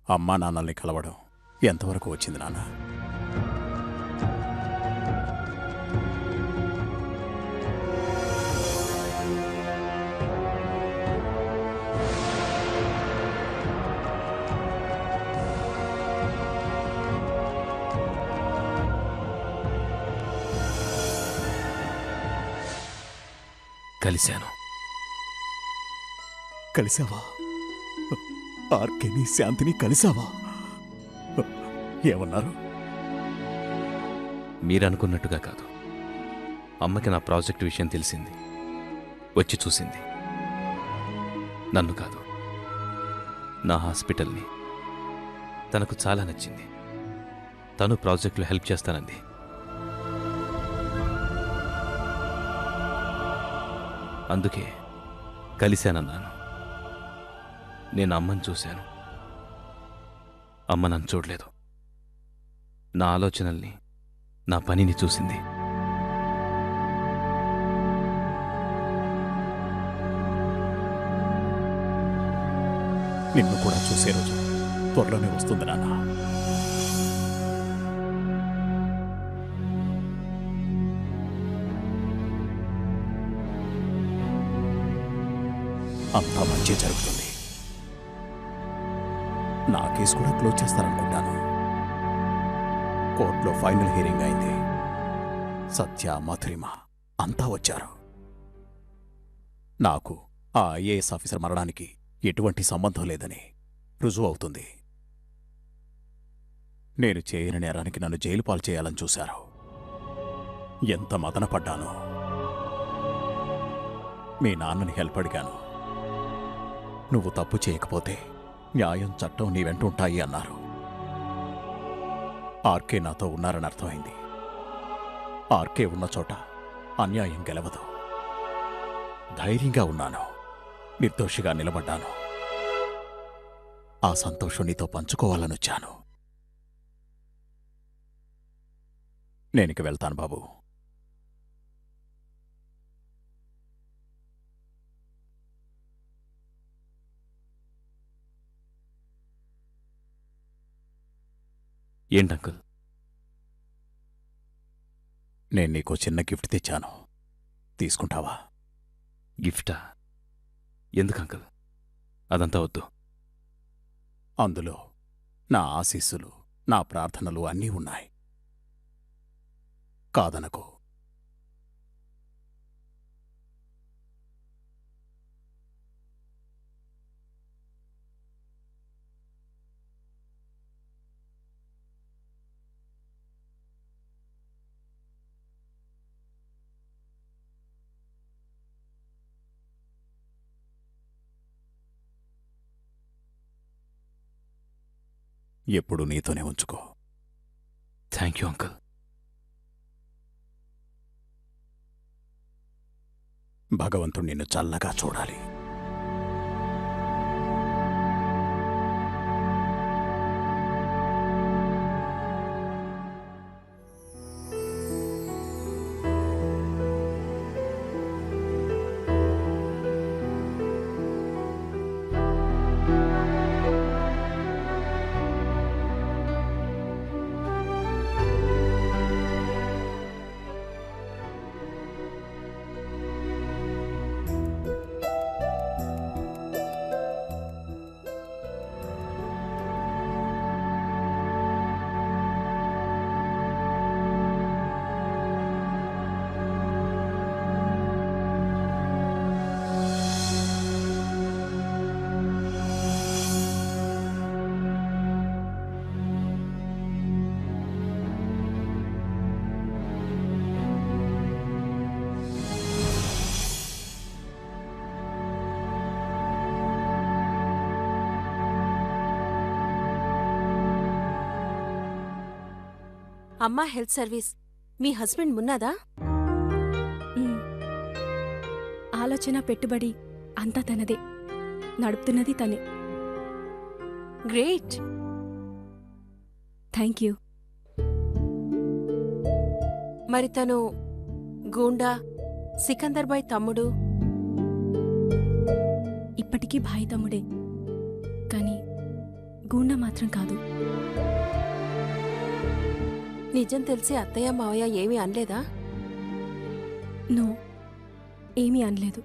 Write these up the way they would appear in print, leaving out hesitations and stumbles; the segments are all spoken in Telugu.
అమ్మా నాన్నల్ని కలవడం ఎంతవరకు వచ్చింది నాన్న? కలిశాను. కలిసావా? ఆర్కేని శాంతిని కలిసావా? ఏమన్నారు? మీరనుకున్నట్టుగా కాదు. అమ్మకి నా ప్రాజెక్ట్ విషయం తెలిసింది, వచ్చి చూసింది. నన్ను కాదు, నా హాస్పిటల్ని. తనకు చాలా నచ్చింది. తను ప్రాజెక్టులో హెల్ప్ చేస్తానంది. అందుకే కలిశానన్నాను. నేను అమ్మని చూశాను, అమ్మ నన్ను చూడలేదు. నా ఆలోచనల్ని, నా పనిని చూసింది. నిన్ను కూడా చూసే రోజు త్వరలోనే వస్తుంది నాన్న. అంతా మంచి జరుగుతుంది. నా కేసు కూడా క్లోజ్ చేస్తారనుకుంటాను. కోర్టులో ఫైనల్ హియరింగ్ అయింది. సత్య, మధురిమ అంతా వచ్చారు. నాకు ఆ ఐఏఎస్ ఆఫీసర్ మరణానికి ఎటువంటి సంబంధం లేదని రుజువు అవుతుంది. నేను చేయని నేరానికి నన్ను జైలు పాలు చేయాలని చూశారు. ఎంత మదనపడ్డాను. మీ నాన్నని హెల్ప్ అడిగాను. నువ్వు తప్పు చేయకపోతే న్యాయం, చట్టం నీ వెంటుంటాయి అన్నారు. ఆర్కే నాతో ఉన్నారని అర్థమైంది. ఆర్కే ఉన్న చోట అన్యాయం గెలవదు. ధైర్యంగా ఉన్నాను, నిర్దోషిగా నిలబడ్డాను. ఆ సంతోషం నీతో పంచుకోవాలనొచ్చాను. నేనిక వెళ్తాను బాబు. ఏంటంకుల్? నేను నీకో చిన్న గిఫ్ట్ తెచ్చాను, తీసుకుంటావా? గిఫ్టా? ఎందుకు అంకుల్? అదంతా వద్దు. అందులో నా ఆశీస్సులు, నా ప్రార్థనలు అన్నీ ఉన్నాయి. కాదనకు. ఎప్పుడు నీతోనే ఉంచుకో. Thank you uncle. భగవంతుడు నిన్ను చల్లగా చూడాలి. అమ్మా హెల్త్ సర్వీస్. మీ హస్బెండ్ మున్నాదా? ఆలోచన, పెట్టుబడి అంతా తనదే. నడుపుతున్నది తనే. గ్రేట్. Thank you. మరి తను గూండా సికందర్ బాయ్ తమ్ముడు? ఇప్పటికీ భాయి తమ్ముడే, కానీ గూండా మాత్రం కాదు. నిజం తెలిసి అత్తయ్య మావయ్య ఏమీ అనలేదా? నో, ఏమీ అనలేదు.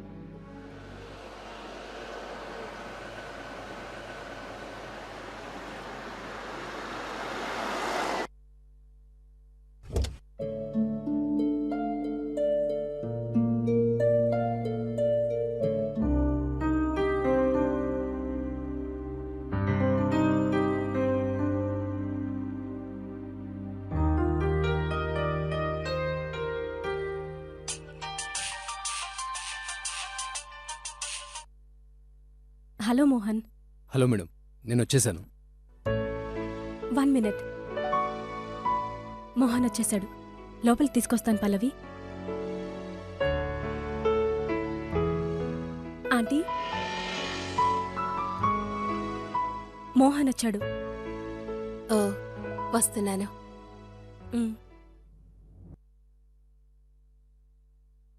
హలో మోహన్, హలో మేడం, నేను వచ్చేసాను. 1 మినిట్. మోహన్ వచ్చేశాడు. లోపలికి తీసుకొస్తాను పల్లవి. ఆంటీ, మోహన్ వచ్చాడు. ఓ, వస్తున్నాను. ఉమ్.